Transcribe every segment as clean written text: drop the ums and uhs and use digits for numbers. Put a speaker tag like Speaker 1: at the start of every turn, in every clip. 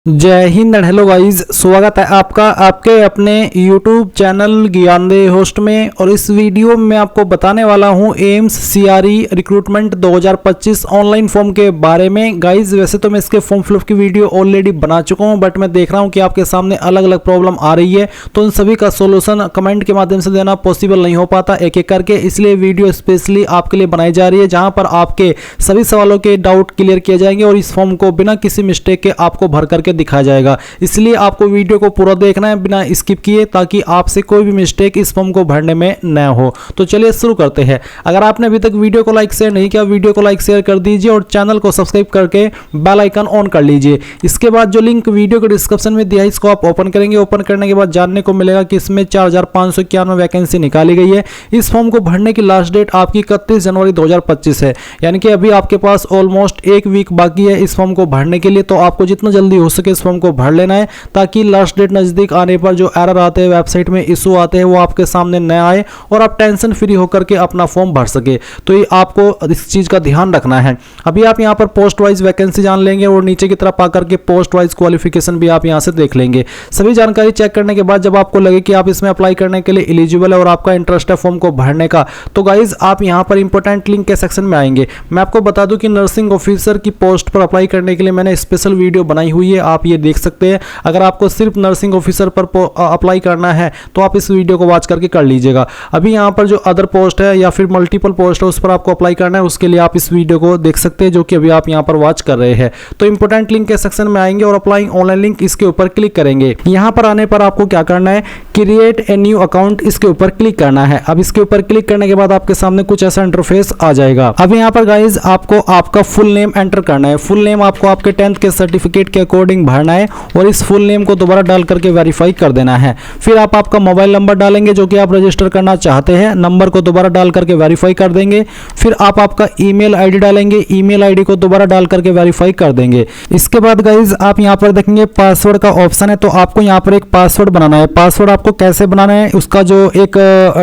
Speaker 1: जय Hind and hello guys, स्वागत है आपका आपके अपने YouTube चैनल ज्ञानदे होस्ट में। और इस वीडियो में आपको बताने वाला हूं AIIMS CRE recruitment 2025 online form के बारे में। गाइस वैसे तो मैं इसके फॉर्म फिलअप की वीडियो ऑलरेडी बना चुका हूं, बट मैं देख रहा हूं कि आपके सामने अलग अलग प्रॉब्लम आ रही है, तो उन सभी का सोल्यूशन कमेंट के माध्यम से देना पॉसिबल नहीं हो पाता एक एक करके, इसलिए वीडियो स्पेशली आपके लिए बनाई जा रही है, जहां पर आपके सभी सवालों के डाउट क्लियर किए जाएंगे और इस फॉर्म को बिना किसी मिस्टेक के आपको भर करके दिखाया जाएगा। इसलिए आपको वीडियो को पूरा देखना है बिना स्किप किए, ताकि आपसे कोई भी मिस्टेक इस फॉर्म को भरने में न हो। तो चलिए शुरू करते हैं। अगर आपने अभी तक वीडियो को लाइक शेयर नहीं किया, वीडियो को लाइक शेयर कर दीजिए और चैनल को सब्सक्राइब करके बेल आइकन ऑन कर लीजिए। इसके बाद जो लिंक वीडियो के डिस्क्रिप्शन में दिया है, इसको आप ओपन करेंगे। ओपन करने के बाद जानने को मिलेगा कि इसमें 4591 वैकेंसी निकाली गई है। इस फॉर्म को भरने की लास्ट डेट आपकी 31 जनवरी 2025 है, यानी कि अभी आपके पास ऑलमोस्ट एक वीक बाकी है इस फॉर्म को भरने के लिए। तो आपको जितना जल्दी हो सके इस फॉर्म को भर लेना है, ताकि लास्ट डेट नजदीक आने पर जो एरर आते हैं, वेबसाइट में इशू आते हैं, वो आपके सामने न आए और आप टेंशन फ्री होकर के अपना फॉर्म भर सके। तो ये आपको इस चीज का ध्यान रखना है। अभी आप यहाँ पर पोस्ट वाइज वैकेंसी जान लेंगे और नीचे की तरफ आकर के पोस्ट वाइज क्वालिफिकेशन भी आप यहाँ से देख लेंगे। सभी जानकारी चेक करने के बाद जब आपको लगे कि आप इसमें अप्लाई करने के लिए एलिजिबल है और आपका इंटरेस्ट है फॉर्म को भरने का, तो गाइज आप यहाँ पर इंपॉर्टेंट लिंक के सेक्शन में आएंगे। मैं आपको बता दूं कि नर्सिंग ऑफिसर की पोस्ट पर अप्लाई करने के लिए मैंने स्पेशल वीडियो बनाई हुई है, आप ये देख सकते हैं। अगर आपको सिर्फ नर्सिंग ऑफिसर पर अप्लाई करना है तो आप इस वीडियो को वॉच करके कर लीजिएगा। अभी यहाँ पर जो अदर पोस्ट है या फिर मल्टीपल पोस्ट है उस पर आपको अप्लाई करना है, उसके लिए आप इस वीडियो को देख सकते हैं, जो कि अभी आप यहाँ पर वॉच कर रहे हैं। तो इंपॉर्टेंट लिंक के सेक्शन में आएंगे और अप्लाई ऑनलाइन लिंक इसके ऊपर क्लिक करेंगे। यहाँ पर आने पर आपको क्या करना है, क्रिएट ए न्यू अकाउंट, इसके ऊपर क्लिक करना है। अब इसके ऊपर क्लिक करने के बाद आपके सामने कुछ ऐसा इंटरफेस आ जाएगा। अब यहाँ पर गाइज आपको आपका फुल नेम एंटर करना है। फुल नेम आपको आपके 10th के सर्टिफिकेट के अकॉर्डिंग भरना है और इस फुल नेम को दोबारा डाल करके वेरीफाई कर देना है। फिर आप आपका मोबाइल नंबर डालेंगे जो कि आप रजिस्टर करना चाहते हैं, नंबर को दोबारा डाल करके वेरीफाई कर देंगे। फिर आप आपका ईमेल आईडी डालेंगे, ईमेल आईडी को दोबारा डाल करके वेरीफाई कर देंगे। इसके बाद गाइज आप यहाँ पर देखेंगे पासवर्ड का ऑप्शन है, तो आपको यहाँ पर एक पासवर्ड बनाना है। पासवर्ड आपको कैसे बनाना है उसका जो एक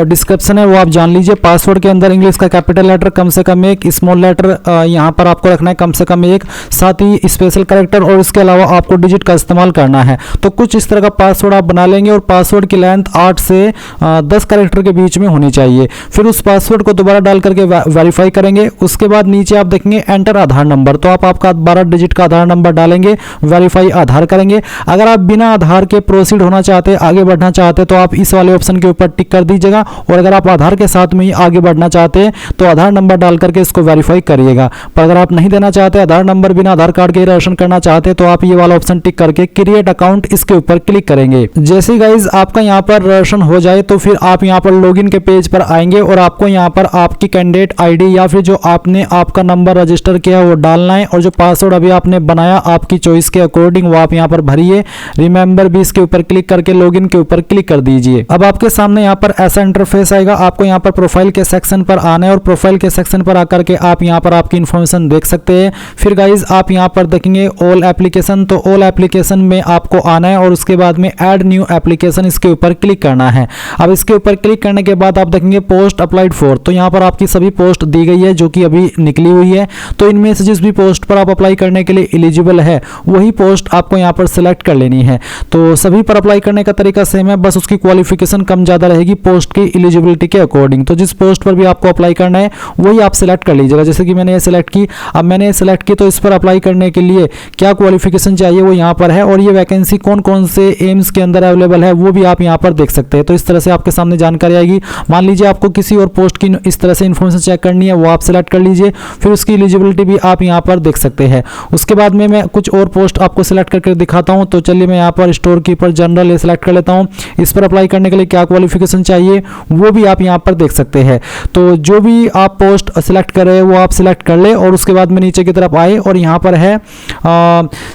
Speaker 1: डिस्क्रिप्शन है वो आप जान लीजिए। पासवर्ड के अंदर इंग्लिश का कैपिटल लेटर कम से कम एक, स्मॉल लेटर यहाँ पर आपको रखना है कम से कम एक, साथ ही स्पेशल कैरेक्टर और इसके अलावा आपको डिजिट का इस्तेमाल करना है। तो कुछ इस तरह का पासवर्ड आप बना लेंगे और पासवर्ड की लेंथ 8 से 10 कैरेक्टर के बीच में होनी चाहिए। फिर उस पासवर्ड को दोबारा डाल करके वेरीफाई करेंगे। उसके बाद नीचे आप देखेंगे एंटर आधार नंबर, तो आप आपका 12 डिजिट का आधार नंबर डालेंगे, वेरीफाई आधार करेंगे। अगर आप बिना आधार के प्रोसीड होना चाहते हैं, आगे बढ़ना चाहते हैं, तो आप इस वाले ऑप्शन के ऊपर टिक कर दीजिएगा। और अगर आप आधार के साथ में ही आगे बढ़ना चाहते हैं तो आधार नंबर डाल करके इसको वेरीफाई करिएगा। पर अगर आप नहीं देना चाहते आधार नंबर, बिना आधार कार्ड के रजिस्ट्रेशन करना चाहते हैं, तो आप ये वाला ऑप्शन टिक करके क्रिएट अकाउंट इसके ऊपर क्लिक करेंगे। जैसे ही गाइज आपका यहाँ पर रजिस्ट्रेशन हो जाए तो फिर आप यहाँ पर लॉगिन के पेज पर आएंगे और आपको यहाँ पर आपकी कैंडिडेट आईडी या फिर जो आपने आपका नंबर रजिस्टर किया वो डालना है और जो पासवर्ड अभी आपने बनाया आपकी चॉइस के अकॉर्डिंग वो आप यहाँ पर भरिए। रिमेंबर भी इसके ऊपर क्लिक करके लॉगिन के ऊपर क्लिक कर दीजिए। अब आपके सामने यहाँ पर ऐसा इंटरफेस आएगा। आपको यहाँ पर प्रोफाइल के सेक्शन पर आना है और प्रोफाइल के सेक्शन पर आकर के आप यहाँ पर आपकी इन्फॉर्मेशन देख सकते हैं। फिर गाइज आप यहाँ पर देखेंगे ऑल एप्लीकेशन, तो ऑल एप्लीकेशन में आपको आना है और उसके बाद में ऐड न्यू एप्लीकेशन इसके ऊपर क्लिक करना है। अब इसके ऊपर क्लिक करने के बाद आप देखेंगे पोस्ट अप्लाइड फॉर, तो यहाँ पर आपकी सभी पोस्ट दी गई है जो कि अभी निकली हुई है। तो इनमें से जिस भी पोस्ट पर आप अप्लाई करने के लिए एलिजिबल है वही पोस्ट आपको यहाँ पर सिलेक्ट कर लेनी है। तो सभी पर अप्लाई करने का तरीका सेम है, बस उसकी क्वालिफिकेशन कम ज्यादा रहेगी पोस्ट की एलिजिबिलिटी के अकॉर्डिंग। तो जिस पोस्ट पर भी आपको अप्लाई करना है वही आप सिलेक्ट कर लीजिएगा। जैसे कि मैंने ये सिलेक्ट की। अब मैंने ये सिलेक्ट की तो इस पर अप्लाई करने के लिए क्या क्वालिफिकेशन चाहिए वो यहाँ पर है और ये वैकेंसी कौन कौन से एम्स के अंदर अवेलेबल है वो भी आप यहाँ पर देख सकते हैं। तो इस तरह से आपके सामने जानकारी आएगी। मान लीजिए आपको किसी और पोस्ट की इस तरह से इन्फॉर्मेशन चेक करनी है, वो आप सिलेक्ट कर लीजिए। फिर उसकी एलिजिबिलिटी भी आप यहाँ पर देख सकते हैं। उसके बाद में मैं कुछ और पोस्ट आपको सिलेक्ट करके दिखाता हूँ। तो चलिए मैं यहाँ पर स्टोर कीपर जनरल ये सिलेक्ट कर लेता हूँ। इस पर अप्लाई करने के लिए क्या क्वालिफिकेशन चाहिए वो भी आप यहाँ पर देख सकते हैं। तो जो भी आप पोस्ट सिलेक्ट कर रहे हैं वो आप सिलेक्ट कर ले और उसके बाद में नीचे की तरफ आए और यहाँ पर है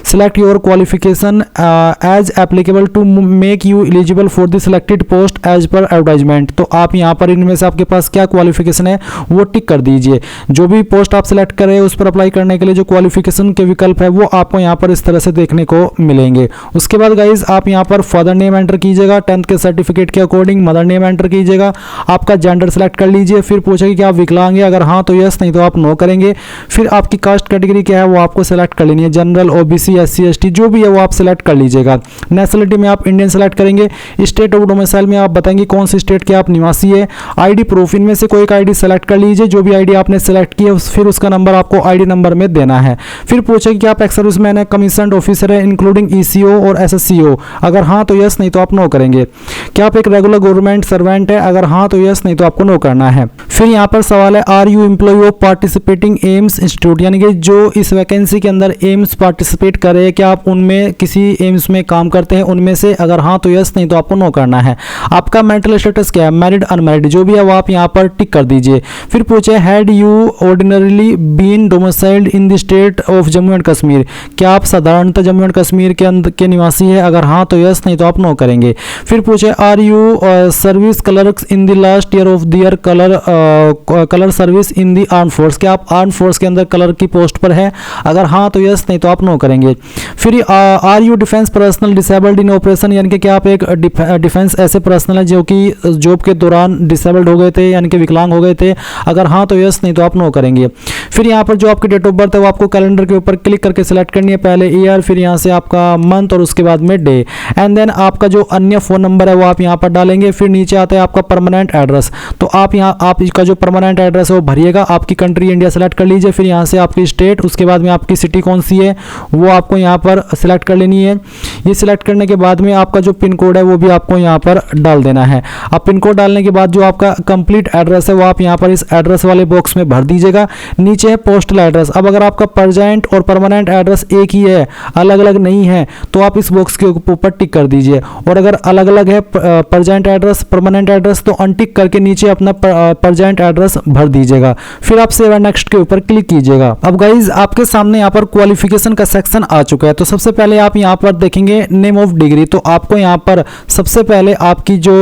Speaker 1: select your qualification as applicable to make you eligible for the selected post as per advertisement. तो आप यहाँ पर इनमें से आपके पास क्या क्वालिफिकेशन है वो टिक कर दीजिए। जो भी पोस्ट आप सिलेक्ट कर रहे हैं उस पर अप्लाई करने के लिए जो क्वालिफिकेशन के विकल्प है वो आपको यहाँ पर इस तरह से देखने को मिलेंगे। उसके बाद गाइज आप यहाँ पर फादर नेम एंटर कीजिएगा, 10th के सर्टिफिकेट के अकॉर्डिंग मदर नेम एंटर कीजिएगा। आपका जेंडर सेलेक्ट कर लीजिए। फिर पूछेगा कि आप विकलांग हैं, अगर हाँ तो यस, नहीं तो आप नो करेंगे। फिर आपकी कास्ट कैटेगरी क्या है वो आपको सेलेक्ट कर लेनी है, जनरल, ओबीसी, SC ST जो भी है वो आप सिलेक्ट कर लीजिएगा। नेशनलिटी में आप इंडियन सेलेक्ट करेंगे। स्टेट ऑफ डोमिसाइल में आप बताएंगे कौन सी स्टेट के आप निवासी है। ID प्रूफ इनमें से कोई एक ID सेलेक्ट कर लीजिए, जो भी ID आपने सेलेक्ट की है फिर उसका नंबर आपको ID नंबर में देना है। फिर पूछे कि आप एक्स सर्विसमैन है, कमीशन्ड ऑफिसर है इंक्लूडिंग ECO और SSCO, अगर हाँ तो यस, नहीं तो आप नो करेंगे। क्या आप एक रेगुलर गवर्नमेंट सर्वेंट है, अगर हाँ तो यस, नहीं तो आपको नो करना है। फिर यहाँ पर सवाल है are you employee of participating AIIMS institute, यानी कि जो इस वैकेंसी के अंदर एम्स पार्टिसिपेट करे, क्या आप उनमें किसी एम्स में काम करते हैं उनमें से, अगर हाँ तो यस, नहीं तो आपको नो करना है। आपका मेंटल स्टेटस क्या है, मैरिड अनमैरिड जो भी है वो आप यहाँ पर टिक कर दीजिए। फिर पूछे had you ordinarily been domiciled in the state of Jammu and Kashmir, क्या आप साधारणतः जम्मू एंड कश्मीर के निवासी है, अगर हाँ तो यस, नहीं तो आप नो करेंगे। फिर पूछे are you service clerks in the last year of their colour service in the arm force, क्या आप आर्म फोर्स के अंदर कलर की पोस्ट पर है, अगर हाँ तो यस, नहीं तो आप नो करेंगे। फिर are you defence personnel disabled in operation, यानी कि क्या आप एक डिफेंस ऐसे पर्सनल है जो कि जॉब के दौरान डिसेबल्ड हो गए थे यानी कि विकलांग हो गए थे, अगर हाँ तो यस, नहीं तो आप नो करेंगे। फिर यहाँ पर जो आपकी डेट ऑफ बर्थ है वो आपको कैलेंडर के ऊपर क्लिक करके सिलेक्ट करनी है, पहले ईयर फिर यहाँ से आपका मंथ और उसके बाद में डे, एंड देन आपका जो अन्य फ़ोन नंबर है वो आप यहाँ पर डालेंगे। फिर नीचे आता है आपका परमानेंट एड्रेस, तो आप यहाँ आप इसका जो परमानेंट एड्रेस है वो भरिएगा। आपकी कंट्री इंडिया सेलेक्ट कर लीजिए, फिर यहाँ से आपकी स्टेट, उसके बाद में आपकी सिटी कौन सी है वो आपको यहाँ पर सिलेक्ट कर लेनी है। ये सिलेक्ट करने के बाद में आपका जो पिन कोड है वो भी आपको यहाँ पर डाल देना है। अब पिन कोड डालने के बाद जो आपका कंप्लीट एड्रेस है वो आप यहाँ पर इस एड्रेस वाले बॉक्स में भर दीजिएगा। नीचे है पोस्टल एड्रेस, अब अगर आपका प्रेजेंट और परमानेंट एड्रेस एक ही है, अलग अलग नहीं है, तो आप इस बॉक्स के ऊपर टिक कर दीजिए, और अगर अलग अलग है प्रेजेंट एड्रेस परमानेंट एड्रेस तो अनटिक करके नीचे अपना प्रेजेंट एड्रेस भर दीजिएगा। फिर आप सेव एंड नेक्स्ट के ऊपर क्लिक कीजिएगा। अब गाइज आपके सामने यहाँ पर क्वालिफिकेशन का सेक्शन आ चुका है। तो सबसे पहले आप यहाँ पर देखेंगे नेम ऑफ डिग्री, तो आपको यहाँ पर सबसे पहले आपकी जो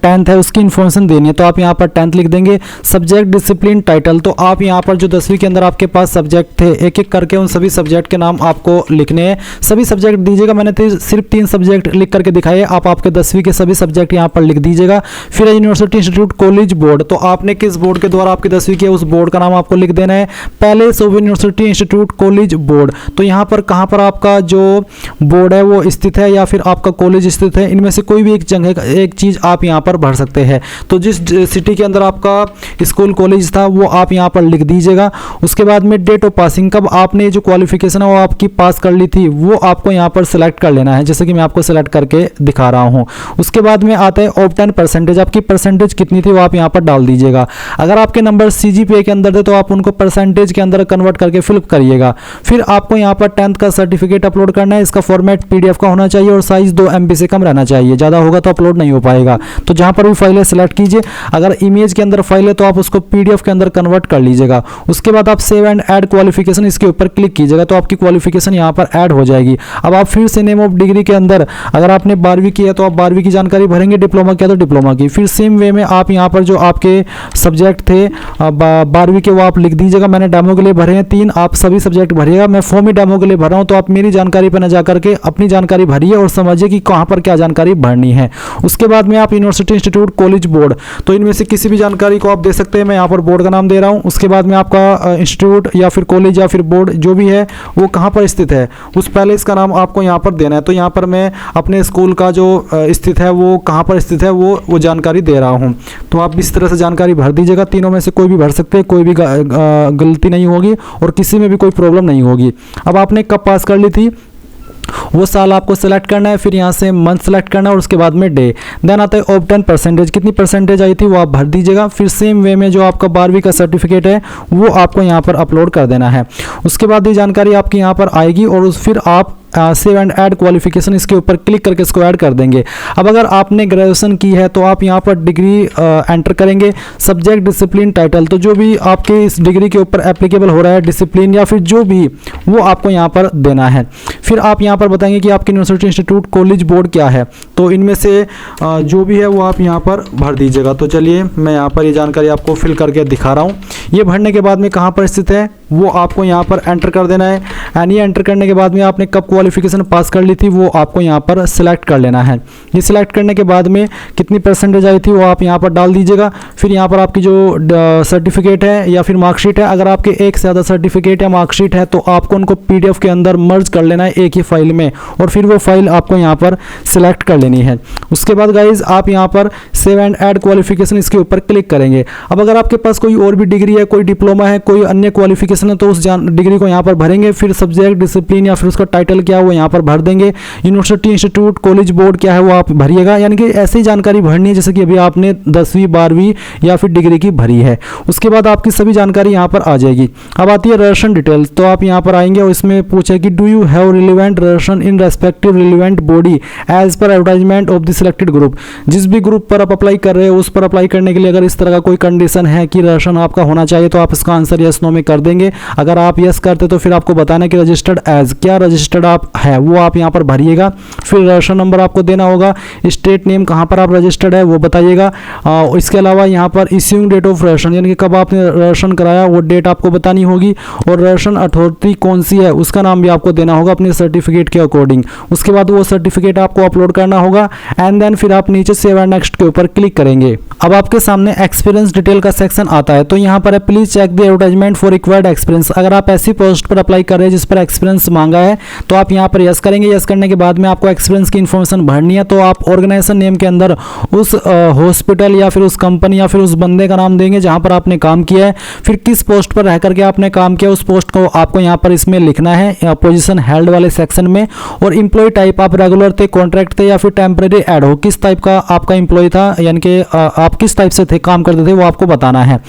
Speaker 1: 10th है उसकी इन्फॉर्मेशन देनी है, तो आप यहाँ पर 10th लिख देंगे। सब्जेक्ट डिसिप्लिन टाइटल, तो आप यहाँ पर जो 10वीं के अंदर आपके पास सब्जेक्ट थे एक एक करके उन सभी सब्जेक्ट के नाम आपको लिखने हैं। सभी सब्जेक्ट दीजिएगा, मैंने तो सिर्फ 3 सब्जेक्ट लिख करके दिखाए, आप आपके 10वीं के सभी सब्जेक्ट यहाँ पर लिख दीजिएगा। फिर यूनिवर्सिटी इंस्टीट्यूट कॉलेज बोर्ड, तो आपने किस बोर्ड के द्वारा आपकी 10वीं की है उस बोर्ड का नाम आपको लिख देना है। पहले Soviet university institute college board, तो यहाँ पर कहाँ पर आपका जो बोर्ड है वो स्थित है या फिर आपका कॉलेज स्थित है, इनमें से कोई भी एक जगह एक चीज़ आप यहाँ पर भर सकते हैं। तो जिस सिटी के अंदर आपका स्कूल कॉलेज था वो आप यहाँ पर लिख दीजिएगा। उसके बाद में डेट ऑफ पासिंग, कब आपने जो क्वालिफिकेशन है वो आपकी पास कर ली थी वो आपको यहाँ पर सिलेक्ट कर लेना है, जैसे कि मैं आपको सिलेक्ट करके दिखा रहा हूँ। उसके बाद में आता है ऑब्टेन परसेंटेज, आपकी परसेंटेज कितनी थी वो आप यहाँ पर डाल दीजिएगा। अगर आपके नंबर CGPA के अंदर थे तो आप उनको परसेंटेज के अंदर कन्वर्ट करके फिल करिएगा। फिर आपको यहाँ पर 10th का सर्टिफिकेट अपलोड करना है, इसका फॉर्मेट PDF का होना चाहिए और साइज 2 MB से कम रहना चाहिए, ज़्यादा होगा तो अपलोड नहीं हो पाएगा। तो जहाँ पर भी फाइल है सिलेक्ट कीजिए, अगर इमेज के अंदर फाइल है तो आप उसको PDF के अंदर कन्वर्ट कर लीजिएगा। उसके बाद आप सेव एंड ऐड क्वालिफिकेशन इसके ऊपर क्लिक कीजिएगा, तो आपकी क्वालिफिकेशन यहाँ पर ऐड हो जाएगी। अब आप फिर से नेम ऑफ डिग्री के अंदर अगर आपने 12वीं की है तो आप 12वीं की जानकारी भरेंगे, डिप्लोमा किया तो डिप्लोमा की। फिर सेम वे में आप यहाँ पर जो आपके सब्जेक्ट थे 12वीं के वो आप लिख दीजिएगा। मैंने डेमो के लिए भरे हैं 3, आप सभी सब्जेक्ट भरिएगा। मैं फॉर्म ही डेमो के लिए भर रहा हूँ, तो आप मेरी जानकारी पर न जा करके अपनी जानकारी भरिए और समझिए कि कहाँ पर क्या जानकारी भरनी है। उसके बाद में आप यूनिवर्सिटी इंस्टीट्यूट कॉलेज बोर्ड, तो इनमें से किसी भी जानकारी को आप दे सकते हैं, मैं यहाँ पर बोर्ड का नाम दे रहा हूँ। उसके बाद में आपका इंस्टीट्यूट या फिर कॉलेज या फिर बोर्ड जो भी है वो कहाँ पर स्थित है उस पहले इसका नाम आपको यहाँ पर देना है। तो यहाँ पर मैं अपने स्कूल का जो स्थित है वो कहाँ पर स्थित है वो जानकारी दे रहा हूँ। तो आप इस तरह से जानकारी भर दीजिएगा, तीनों में से कोई भी भर सकते हैं, कोई भी गलती नहीं होगी और किसी में भी कोई प्रॉब्लम नहीं होगी। अब आपने कब पास कर ली थी वो साल आपको सेलेक्ट करना है, फिर यहाँ से मंथ सेलेक्ट करना है और उसके बाद में डे। देन आता है ऑब्टेन परसेंटेज, कितनी परसेंटेज आई थी वो आप भर दीजिएगा। फिर सेम वे में जो आपका 12वीं का सर्टिफिकेट है वो आपको यहाँ पर अपलोड कर देना है। उसके बाद ये जानकारी आपकी यहाँ पर आएगी और फिर आप सेव एंड ऐड क्वालिफिकेशन इसके ऊपर क्लिक करके इसको ऐड कर देंगे। अब अगर आपने ग्रेजुएशन की है तो आप यहाँ पर डिग्री एंटर करेंगे। सब्जेक्ट डिसिप्लिन टाइटल, तो जो भी आपके इस डिग्री के ऊपर एप्लीकेबल हो रहा है डिसिप्लिन या फिर जो भी वो आपको यहाँ पर देना है। फिर आप यहाँ पर बताएंगे कि आपकी यूनिवर्सिटी इंस्टीट्यूट कॉलेज बोर्ड क्या है, तो इनमें से जो भी है वो आप यहाँ पर भर दीजिएगा। तो चलिए मैं यहाँ पर ये जानकारी आपको फिल करके दिखा रहा हूँ। ये भरने के बाद में कहाँ पर स्थित है वो आपको यहाँ पर एंटर कर देना है। एंड ये एंटर करने के बाद में आपने कब क्वालिफिकेशन पास कर ली थी वो आपको यहाँ पर सिलेक्ट कर लेना है। ये सिलेक्ट करने के बाद में कितनी परसेंटेज आई थी वो आप यहाँ पर डाल दीजिएगा। फिर यहाँ पर आपकी जो सर्टिफिकेट है या फिर मार्कशीट है, अगर आपके एक से ज़्यादा सर्टिफिकेट या मार्कशीट है तो आपको उनको PDF के अंदर मर्ज कर लेना है एक ही फाइल में, और फिर वो फाइल आपको यहाँ पर सिलेक्ट कर लेनी है। उसके बाद गाइज आप यहाँ पर सेव एंड ऐड क्वालिफिकेशन इसके ऊपर क्लिक करेंगे। अब अगर आपके पास कोई और भी डिग्री है, कोई डिप्लोमा है, कोई अन्य क्वालिफिकेशन है तो उस डिग्री को यहाँ पर भरेंगे। फिर सब्जेक्ट, डिसिप्लिन या फिर उसका टाइटल क्या है वो यहाँ पर भर देंगे। यूनिवर्सिटी, इंस्टीट्यूट, कॉलेज, बोर्ड क्या है वो आप भरिएगा, यानी कि ऐसी जानकारी भरनी है जैसे कि अभी आपने 10वीं 12वीं या फिर डिग्री की भरी है। उसके बाद आपकी सभी जानकारी यहाँ पर आ जाएगी। अब आती है रजिस्ट्रेशन डिटेल, तो आप यहाँ पर आएंगे और इसमें पूछे कि do you have relevant registration in respective relevant body as per advertisement of the selected group. जिस भी ग्रुप पर आप अप्लाई कर रहे हो उस पर अप्लाई करने के लिए अगर इस तरह का कोई कंडीशन है कि रजिस्ट्रेशन आपका होना चाहिए तो आप इसका आंसर यस नो में कर देंगे। अगर आप यस करते तो फिर आपको बताना कि रजिस्टर्ड एज, क्या रजिस्टर्ड आप है वो आप यहाँ पर भरिएगा। फिर रजिस्ट्रेशन नंबर आपको देना होगा, स्टेट नेम कहाँ पर आप रजिस्टर्ड है वो बताइएगा। इसके अलावा यहाँ पर इश्यूइंग डेट ऑफ रजिस्ट्रेशन, यानी कि कब आपने रजिस्ट्रेशन कराया वो डेट आपको बतानी होगी, और रजिस्ट्रेशन अथॉरिटी कौन सी है उसका नाम भी आपको देना होगा अपने सर्टिफिकेट के अकॉर्डिंग। उसके बाद वो सर्टिफिकेट आपको अपलोड करना होगा एंड देन फिर आप नीचे सेव एंड नेक्स्ट के ऊपर क्लिक करेंगे। अब आपके सामने एक्सपीरियंस डिटेल का सेक्शन आता है, तो यहाँ पर है please check the advertisement for required experience. अगर आप ऐसी पोस्ट पर अप्लाई कर रहे हैं जिस पर एक्सपीरियंस मांगा है तो आप यहाँ पर यस करेंगे। यस करने के बाद में आपको एक्सपीरियंस की इन्फॉर्मेशन भरनी है, तो आप ऑर्गेनाइजेशन नेम के अंदर उस हॉस्पिटल या फिर उस कंपनी या फिर उस बंदे का नाम देंगे जहाँ पर आपने काम किया है, फिर किस पोस्ट पर रह करके आपने काम किया उस पोस्ट को आपको यहाँ पर इसमें लिखना है पोजीशन हेल्ड वाले सेक्शन में। और एम्प्लॉय टाइप आप रेगुलर थे, कॉन्ट्रैक्ट थे या फिर टेम्परेरी एड हो, किस टाइप का आपका एम्प्लॉय था, यानी कि आप किस टाइप से थे काम करते थे वो आपको बताना है।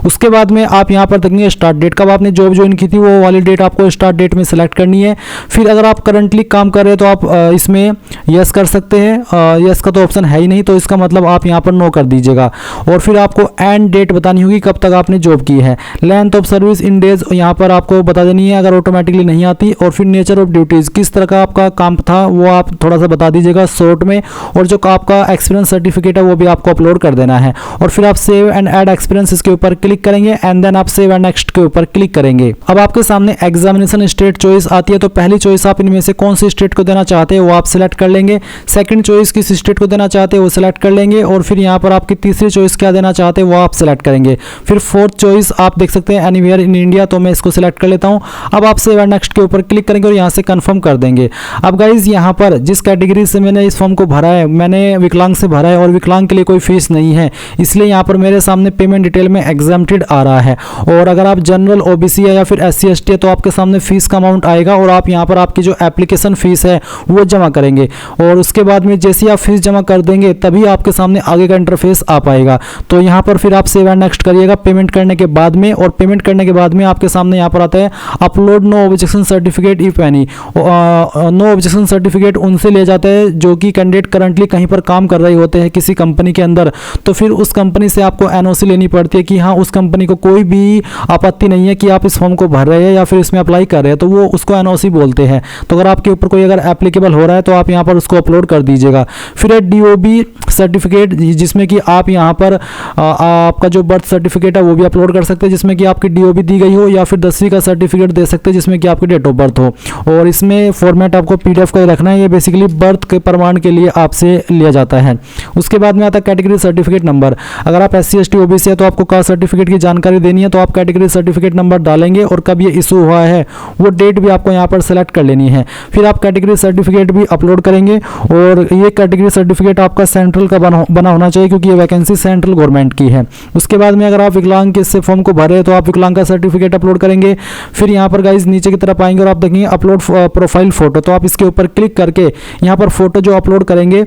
Speaker 1: उसके बाद में आप यहाँ पर देखेंगे स्टार्ट डेट, कब आपने जॉब ज्वाइन की थी वो वाली डेट आपको स्टार्ट डेट में सिलेक्ट करनी है। फिर अगर आप करंटली काम कर रहे हैं तो आप इसमें यस कर सकते हैं, यस का तो ऑप्शन है ही नहीं तो इसका मतलब आप यहाँ पर नो कर दीजिएगा। और फिर आपको एंड डेट बतानी होगी कब तक आपने जॉब की है। Length of service in days यहाँ पर आपको बता देनी है अगर ऑटोमेटिकली नहीं आती। और फिर नेचर ऑफ ड्यूटीज़, किस तरह का आपका काम था वो आप थोड़ा सा बता दीजिएगा शॉर्ट में। और जो आपका एक्सपीरियंस सर्टिफिकेट है वो भी आपको अपलोड कर देना है। और फिर आप सेव एंड ऐड एक्सपीरियंस इसके ऊपर क्लिक करेंगे एंड देन आप सेव एंड नेक्स्ट के ऊपर क्लिक करेंगे। अब आपके सामने एग्जामिनेशन स्टेट चॉइस आती है, तो पहली चॉइस आप इनमें से कौन सी स्टेट को देना चाहते हैं वो आप सिलेक्ट कर लेंगे। सेकंड चॉइस किस स्टेट को देना चाहते हैं वो सिलेक्ट कर लेंगे। और फिर यहाँ पर आपकी तीसरी चॉइस क्या देना चाहते हैं वो आप सिलेक्ट करेंगे। फिर फोर्थ चॉइस आप देख सकते हैं एनीवेयर इन इंडिया, तो मैं इसको सिलेक्ट कर लेता हूँ। अब आप सेव एंड नेक्स्ट के ऊपर क्लिक करेंगे और यहाँ से कंफर्म कर देंगे। अब गाइज यहाँ पर जिस कैटेगरी से मैंने इस फॉर्म को भरा है, मैंने विकलांग से भरा है और विकलांग के लिए कोई फीस नहीं है, इसलिए यहाँ पर मेरे सामने पेमेंट डिटेल में एग्जाम्प्टेड आ रहा है। और अगर आप जनरल, ओबीसी है या फिर SC ST है तो आपके सामने फीस का अमाउंट आएगा और आप यहाँ पर आपकी जो एप्लीकेशन फीस है वो जमा करेंगे। और उसके बाद में जैसे आप फीस जमा कर देंगे तभी आपके सामने आगे का इंटरफेस आ पाएगा। तो यहाँ पर फिर आप सेव एंड नेक्स्ट करिएगा पेमेंट करने के बाद में। और पेमेंट करने के बाद में आपके सामने यहाँ पर आता है upload no objection certificate if any. No objection certificate उनसे ले जाता है जो कि कैंडिडेट करंटली कहीं पर काम कर रहे होते हैं किसी कंपनी के अंदर, तो फिर उस कंपनी से आपको NOC लेनी पड़ती है कि हाँ उस कंपनी को कोई भी आपत्ति नहीं है कि आप इस फॉर्म को भर रहे हैं या फिर इसमें अप्लाई कर रहे हैं, तो वो उसको NOC बोलते हैं। तो अगर आपके ऊपर कोई अगर एप्लीकेबल हो रहा है तो आप यहाँ पर उसको अपलोड कर दीजिएगा। फिर है DOB सर्टिफिकेट, जिसमें कि आप यहाँ पर आपका जो बर्थ सर्टिफिकेट है वो भी अपलोड कर सकते हैं जिसमें कि आपकी DOB दी गई हो, या फिर 10वीं का सर्टिफिकेट दे सकते हैं जिसमें कि आपकी डेट ऑफ बर्थ हो। और इसमें फॉर्मेट आपको PDF का ही रखना है, ये बेसिकली बर्थ के प्रमाण के लिए आपसे लिया जाता है। उसके बाद में आता है कैटेगरी सर्टिफिकेट नंबर। अगर आप SC ST OBC है तो आपको कास्ट सर्टिफिकेट की जानकारी देनी है, तो आप कैटेगरी सर्टिफिकेट नंबर डालेंगे और कब ये इशू हुआ है वो डेट भी आपको यहाँ पर सेलेक्ट कर लेनी है। फिर आप कैटेगरी सर्टिफिकेट भी अपलोड करेंगे और ये कैटेगरी सर्टिफिकेट आपका सेंट्रल का बना होना चाहिए क्योंकि ये वैकेंसी सेंट्रल गवर्नमेंट की है। उसके बाद में अगर आप विकलांग के इससे फॉर्म को भरे तो आप विकलांग का सर्टिफिकेट अपलोड करेंगे। फिर यहाँ पर गाइज नीचे की तरफ आएंगे और आप देखेंगे अपलोड प्रोफाइल फोटो, तो आप इसके ऊपर क्लिक करके यहाँ पर फोटो जो अपलोड करेंगे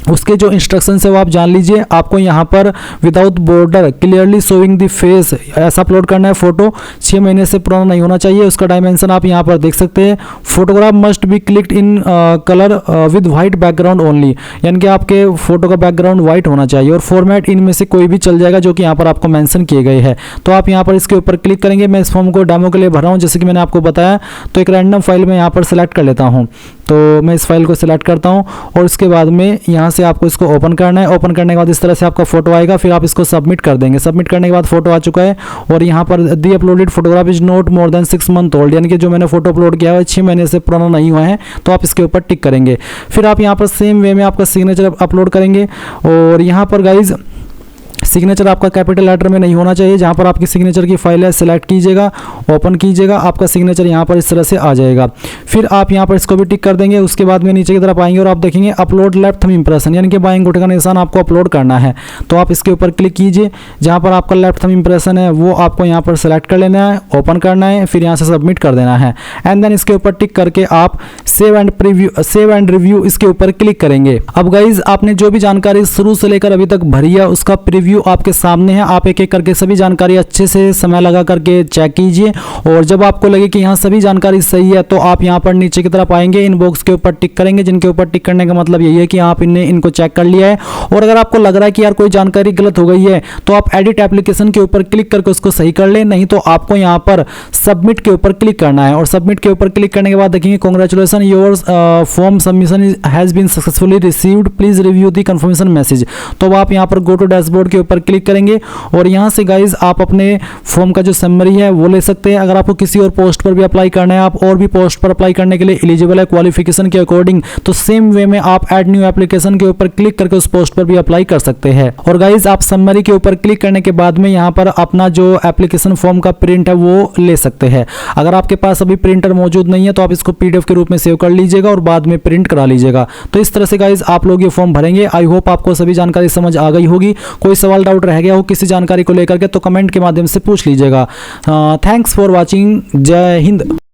Speaker 1: उसके जो इंस्ट्रक्शन है वो आप जान लीजिए। आपको यहाँ पर without border clearly showing the face ऐसा अपलोड करना है। फोटो 6 महीने से पुराना नहीं होना चाहिए। उसका डायमेंशन आप यहाँ पर देख सकते हैं। Photograph must be clicked in colour with white background only, यानी कि आपके फोटो का बैकग्राउंड वाइट होना चाहिए। और फॉर्मेट इनमें से कोई भी चल जाएगा जो कि यहाँ पर आपको मेंशन किए गए हैं। तो आप यहाँ पर इसके ऊपर क्लिक करेंगे। मैं इस फॉर्म को डेमो के लिए भर रहा हूँ जैसे कि मैंने आपको बताया, तो एक रैंडम फाइल में यहाँ पर सेलेक्ट कर लेता हूँ। तो मैं इस फाइल को सिलेक्ट करता हूँ और इसके बाद में यहाँ से आपको इसको ओपन करना है। ओपन करने के बाद इस तरह से आपका फोटो आएगा, फिर आप इसको सबमिट कर देंगे। सबमिट करने के बाद फोटो आ चुका है और यहाँ पर the uploaded photograph is not more than 6 month old, यानी कि जो मैंने फोटो अपलोड किया है 6 महीने से पुराना नहीं हुआ है, तो आप इसके ऊपर टिक करेंगे। फिर आप यहाँ पर सेम वे में आपका सिग्नेचर अपलोड करेंगे और यहाँ पर गाइज सिग्नेचर आपका कैपिटल लेटर में नहीं होना चाहिए। जहाँ पर आपकी सिग्नेचर की फाइल है सिलेक्ट कीजिएगा, ओपन कीजिएगा, आपका सिग्नेचर यहाँ पर इस तरह से आ जाएगा। फिर आप यहाँ पर इसको भी टिक कर देंगे। उसके बाद में नीचे की तरफ आएंगे और आप देखेंगे अपलोड लेफ्ट थंब इंप्रेशन, यानी कि बाएं अंगूठे का निशान आपको अपलोड करना है। तो आप इसके ऊपर क्लिक कीजिए। जहाँ पर आपका लेफ्ट थंब इंप्रेशन है वो आपको यहाँ पर सेलेक्ट कर लेना है, ओपन करना है, फिर यहाँ से सबमिट कर देना है। एंड देन इसके ऊपर टिक करके आप सेव एंड रिव्यू इसके ऊपर क्लिक करेंगे। अब गाइज आपने जो भी जानकारी शुरू से लेकर अभी तक भरी है उसका प्रीव्यू आपके सामने है। आप एक एक करके सभी जानकारी अच्छे से समय लगा करके चेक कीजिए और जब आपको लगे कि यहाँ सभी जानकारी सही है तो आप यहाँ पर नीचे की तरफ आएंगे, इन बॉक्स के ऊपर टिक करेंगे, जिनके ऊपर टिक करने का मतलब यही है कि आप इनको चेक कर लिया है। और अगर आपको लग रहा है कि यार कोई जानकारी गलत हो गई है तो आप एडिट एप्लीकेशन के ऊपर क्लिक करके उसको सही कर ले, नहीं तो आपको यहाँ पर सबमिट के ऊपर क्लिक करना है। और सबमिट के ऊपर क्लिक करने के बाद देखेंगे congratulation your form submission has been successfully received, please review the confirmation message. तो आप यहाँ पर गो टू डैशबोर्ड के ऊपर क्लिक करेंगे और यहाँ से गाइज आप अपने फॉर्म का जो समरी है वो ले सकते हैं। अगर आपको किसी और पोस्ट पर भी अप्लाई करना है, आप और भी पोस्ट पर अप्लाई करने के लिए एलिजिबल है क्वालिफिकेशन के अकॉर्डिंग, तो सेम वे में आप ऐड न्यू एप्लीकेशन के ऊपर क्लिक करके उस पोस्ट पर भी अप्लाई कर सकते हैं। और गाइज आप समरी के ऊपर क्लिक करने के बाद में यहाँ पर अपना जो एप्लीकेशन फॉर्म का प्रिंट है वो ले सकते हैं। अगर आपके पास अभी प्रिंटर मौजूद नहीं है तो आप इसको PDF के रूप में सेव कर लीजिएगा और बाद में प्रिंट करा लीजिएगा। तो इस तरह से गाइज आप लोग ये फॉर्म भरेंगे। आई होप आपको सभी जानकारी समझ आ गई होगी। कोई सवाल डाउट रह गया हो किसी जानकारी को लेकर के तो कमेंट के माध्यम से पूछ लीजिएगा। Thanks for watching. जय हिंद।